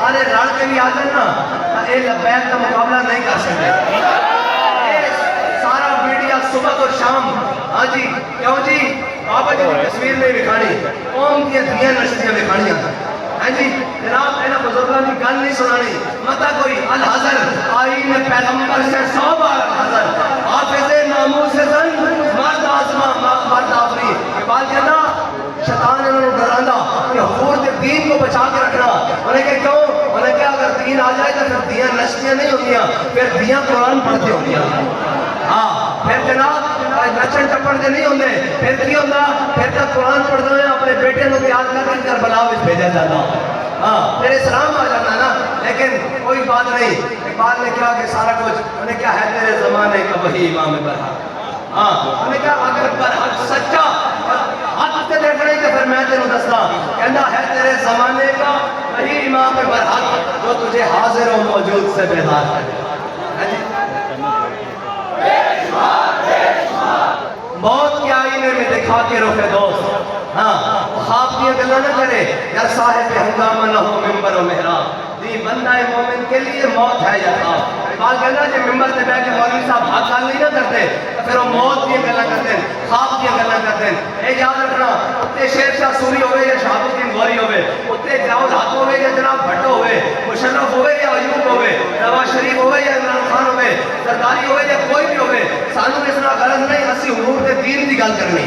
سارے رل کے بھی آ جائیں نا یہ لبیک کا مقابلہ نہیں کر سکتے. سارا میڈیا صبح اور شام ہاں جی کیوں جی بابا جی کی تصویر نہیں دکھانی قوم کی دھیاں نشریاں دکھانیاں ہاں جی جناب اینا بزرگاں کی گل نہیں سنانی متا کوئی الحضر آئین پیغمبر سے 100 بار حضر حافظ ناموس زن مرد آزما مرد آفری یہ بات کہنا شیطان انہوں نے ڈراندا کہ حضور کے دین کو بچا کے رکھنا انہیں کہ کیوں انہیں کہ اگر دین آ جائے تو پھر دیاں نشریاں نہیں ہوتیاں پھر دیاں قرآن پڑھتے ہوتیاں ہاں پھر جناب نچن ٹپن دے نہیں ہوندے پھر کی ہوندا پھر تو قرآن پڑھنا ہے اپنے بیٹے کو تیار کر کے کربلا وچ بھیجا جاتا ہاں پھر اسلام آ جانا نا لیکن کوئی بات نہیں اقبال نے کہا کہ سارا کچھ انہیں کیا ہے تیرے زمانے کا وہی امام برحق ہاں انہیں کہا اگر برحق سچا حق تے دیکھنے کہ پھر میں تینوں دستا کہنا ہے تیرے زمانے کا وہی امام برحق جو تجھے حاضر و موجود سے بیدار ہے موت کے آئینے میں دکھا کے روکے دوست ہاں خواب کی گلہ نہ کرے یا صاحب ہنگامہ نہ ہو ممبر و محراب دی بندہ مومن کے لیے موت ہے یا خواب بات کہنا جب ممبر سے بیٹھ کے مولوی صاحب حق حال نہیں نہ کرتے تو پھر وہ موت کی گلہ کرتے ہیں خواب کی گلہ کرتے ہیں اے یاد رکھنا اتنے شیر شاہ سوری ہوئے یا شہاب الدین غوری ہوئے اتنے جاؤ حق ہوئے یا جناب بھٹو ہوئے مشرف ہوئے یا ایوب ہوئے نواز شریف ہوئے یا عمران خان ہوئے سرداری ہوئے یا کوئی بھی ہوئے سانو اس طرح غرض نہیں اسی حضور کے دین کی گل کرنی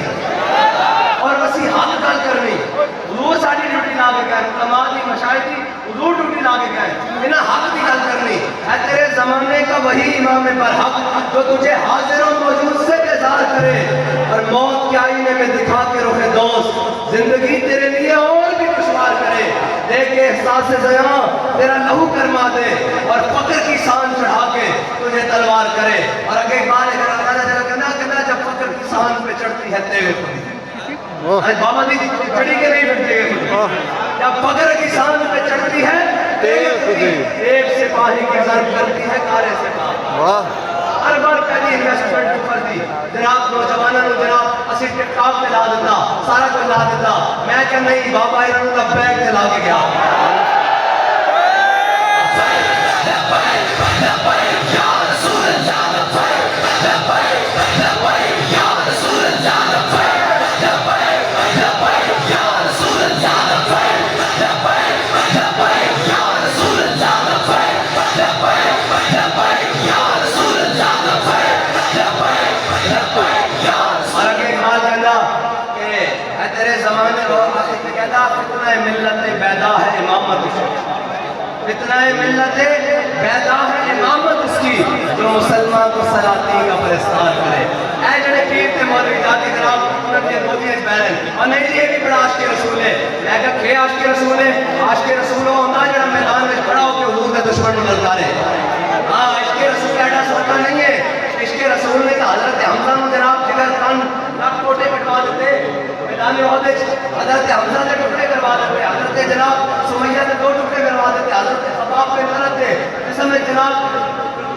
اور اسی حق گل کرنی حضور ساری ڈیوٹی لا کے گئے علماء کی مشائخ کی حضور ڈیوٹی لا کے گئے انہیں حق کی گل کرنی ہے تیرے زمانے کا وہی امام برحق جو تجھے حاضر و موجود سے بیزار کرے اور موت کے آئینے میں دکھا کے روکے دوست زندگی تیرے لیے اور بھی دشوار کرے دیکھ کے احساس زیاں تیرا لہو کرما دے اور فقر کی شان چڑھا کے تجھے تلوار کرے اور اگے بار کہنا جب فقر کی شان پہ چڑھتی ہے تیرے بابا دی چڑھی کے نہیں بنتے گئے جب فقر کی شان پہ چڑھتی ہے ایک سپاہی کی ضرب کرتی ہے کارے سے ہر بار پہلی انویسٹمنٹ کر دی جناب نوجوانوں نے جناب اسی ٹک ٹاک پہ لا دیتا سارا کچھ لا دیتا میں کہ نہیں بابا انہوں نے بیگ چلا کے گیا ملت بیدا ہے امامت اس کی فتنہ ملت بیدا ہے امامت اس کی جو مسلمان کو سلاطین کا پرستار کرے اے جڑے پیر تے مولوی دادی جناب انہوں نے مودی اس بیرن اور نہیں یہ بھی بڑا عاشق رسول ہے میں کہا کہ عاشق رسول ہے عاشق رسول ہوتا جڑا میدان میں کھڑا ہو کے حضور کے دشمن کو للکارے ہاں عشق رسول ایڈا سوچا نہیں ہے عشق رسول نے تو حضرت حمزہ نے جناب جگر کن نک کوٹے کٹوا دیتے میدان عہدے حضرت حمزہ نے ٹکڑے کروا دیتے حضرت جناب سمیہ نے 2 ٹکڑے کروا دیتے حضرت خباب پہ مرد تھے جسم میں جناب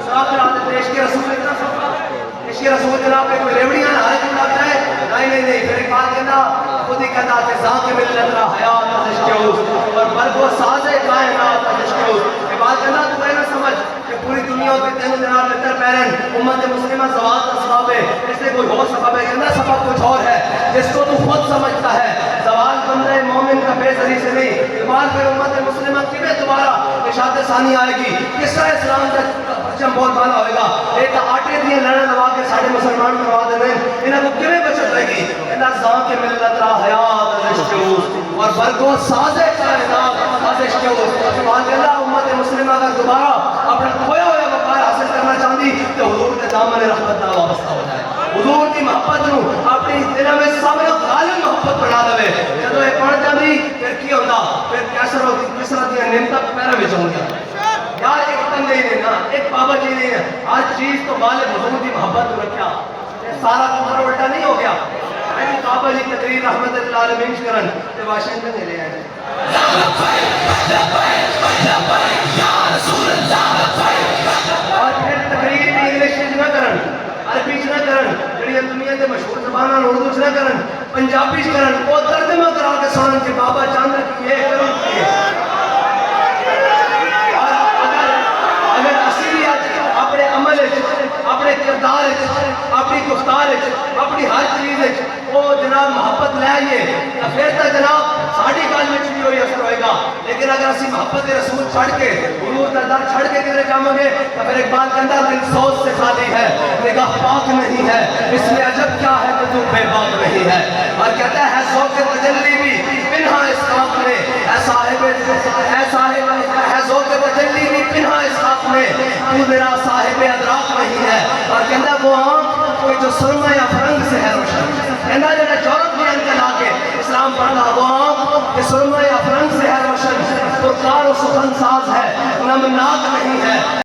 سراخ کرا دیتے عشق رسول اتنا سوچا عشق رسول جناب پہ کوئی ریوڑیاں نہ آئے جناب جائے نہیں پھر ایک بات کہنا خود ہی کہتا کہ ذات ملت را حیات از عشق اوست اور برگ و ساز کائنات از عشق اوست یہ بات کہنا تو میں نہ سمجھ کہ پوری دنیا ہوتی تینوں جناب لتر پیرن امت مسلمہ زوات اسباب ہے اس لئے کوئی اور سبب ہے کہنا سبب کچھ اور ہے جس کو تو خود سمجھتا ہے زوال بندہ مومن کا بے ذریع سے نہیں اقبال پھر امت مسلمہ کی میں دوبارہ اشاعت ثانی آئے گی کس طرح اسلام کا پرچم بہت بالا ہوئے گا ایک آٹے دیئے لڑنے لگا کے ساڑھے مسلمان کروا دینے انہیں کو کیویں بچت رہے گی انہیں زان کے ملت را حیات از عشق اوست اور برگو سازے کائنات از عشق اوست سبحان اللہ امت مسلمہ کا دوبارہ اپنا کھویا ہویا وقار حاصل کرنا چاہتی کہ حضور کے دامن رحمت نہ وابستہ ہو جائے حضور کی محبت نو اپنی دلوں میں سامنے غالب محبت بنا دے جدو یہ پڑھ جاندی پھر کی ہوتا پھر کیسر ہوتی کسرا دیا نعمت پیرا وچ ہوندی یار ایک بندے ہی نہیں نا ایک بابا جی نہیں ہے ہر چیز تو غالب حضور کی محبت کو رکھا سارا تمہارا الٹا نہیں ہو گیا بابا جی تقریر رحمت اللہ عالمین کرن تے واشنگٹن میں لے آئے اور پھر تقریر میں انگلش نہ کرن عربی نہ کرن جڑی دنیا کے مشہور زباناں اردو نہ کرن پنجابی کرن وہ ترجمہ کرا کے سنن کہ بابا چاند کی یہ کروں لیکن اگر اسی محبت رسول چھڑ کے حضور دا در چھڑ کے کدھر جاؤں گے تو پھر اقبال کہتا دل سوچ سے خالی ہے نگاہ پاک نہیں ہے اس میں عجب کیا ہے کہ تو بے باک نہیں ہے اور کہتا ہے ذوق تجلی بھی پنہا اس خاک میں اے صاحب ہے ذوق تجلی بھی پنہا اس خاک میں تو میرا صاحب ادراک نہیں ہے اور کہتا وہ آنکھ کوئی جو سرمہ یا فرنگ سے ہے روشن کہتا جنہیں جورت میں انتلا کے اسلام پڑھنا وہ آنکھ کہ سرمہ یا فرنگ سے ہے روشن تو کار و سخن ساز ہے نمناک نہیں ہے